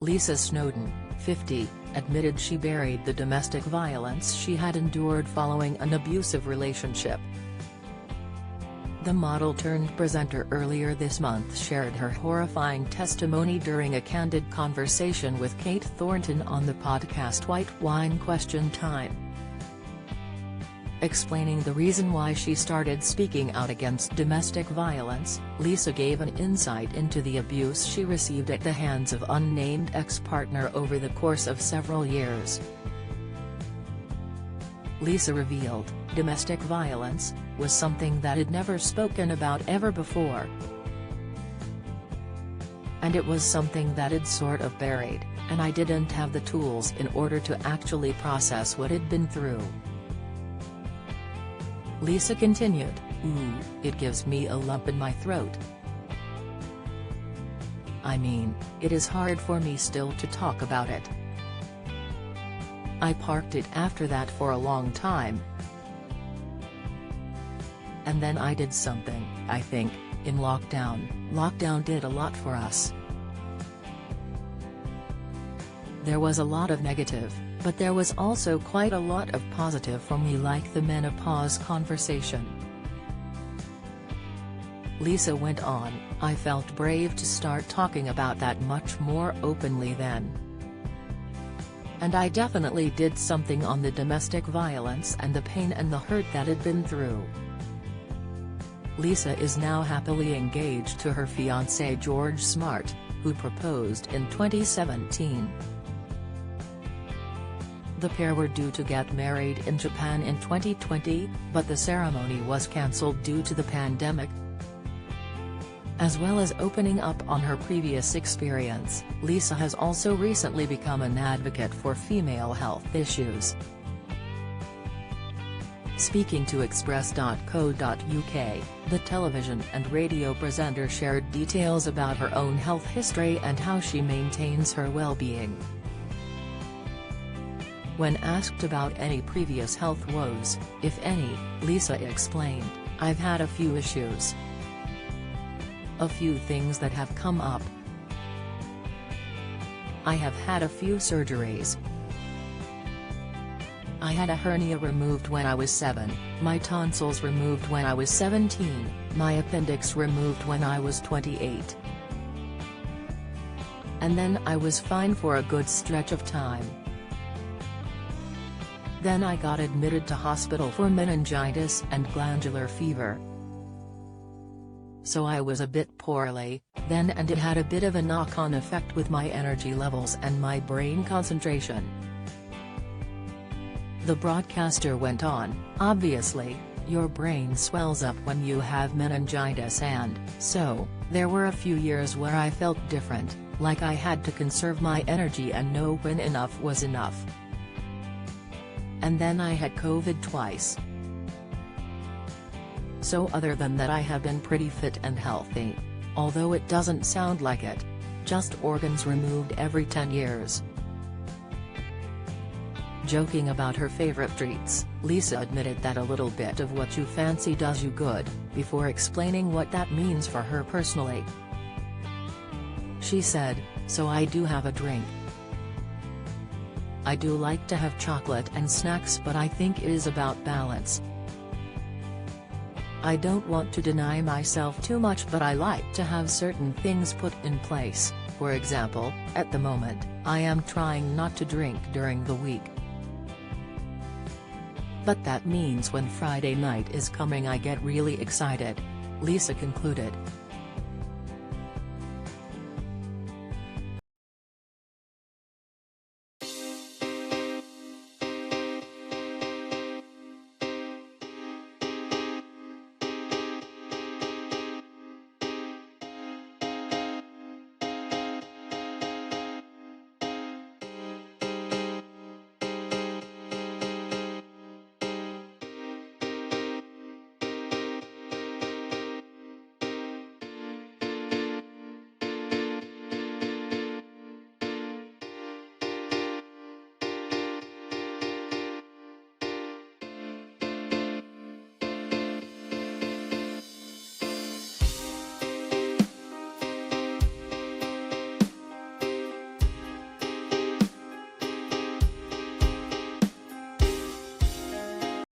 Lisa Snowdon, 50, admitted she buried the domestic violence she had endured following an abusive relationship. The model-turned-presenter earlier this month shared her horrifying testimony during a candid conversation with Kate Thornton on the podcast White Wine Question Time. Explaining the reason why she started speaking out against domestic violence, Lisa gave an insight into the abuse she received at the hands of unnamed ex-partner over the course of several years. Lisa revealed, domestic violence was something that had never spoken about ever before. And it was something that had sort of buried, and I didn't have the tools in order to actually process what I'd been through. Lisa continued, it gives me a lump in my throat. I mean, it is hard for me still to talk about it. I parked it after that for a long time. And then I did something, I think, in lockdown. Lockdown did a lot for us. There was a lot of negative, but there was also quite a lot of positive for me, like the menopause conversation. Lisa went on, I felt brave to start talking about that much more openly then. And I definitely did something on the domestic violence and the pain and the hurt that I'd been through. Lisa is now happily engaged to her fiancé George Smart, who proposed in 2017. The pair were due to get married in Japan in 2020, but the ceremony was cancelled due to the pandemic. As well as opening up on her previous experience, Lisa has also recently become an advocate for female health issues. Speaking to Express.co.uk, the television and radio presenter shared details about her own health history and how she maintains her well-being. When asked about any previous health woes, if any, Lisa explained, I've had a few issues. A few things that have come up. I have had a few surgeries. I had a hernia removed when I was 7, my tonsils removed when I was 17, my appendix removed when I was 28. And then I was fine for a good stretch of time. Then I got admitted to hospital for meningitis and glandular fever. So I was a bit poorly, then, and it had a bit of a knock-on effect with my energy levels and my brain concentration. The broadcaster went on, obviously, your brain swells up when you have meningitis, and so, there were a few years where I felt different, like I had to conserve my energy and know when enough was enough. And then I had COVID twice. So other than that I have been pretty fit and healthy. Although it doesn't sound like it. Just organs removed every 10 years. Joking about her favorite treats, Lisa admitted that a little bit of what you fancy does you good, before explaining what that means for her personally. She said, so I do have a drink. I do like to have chocolate and snacks, but I think it is about balance. I don't want to deny myself too much, but I like to have certain things put in place. For example, at the moment, I am trying not to drink during the week. But that means when Friday night is coming I get really excited. Lisa concluded.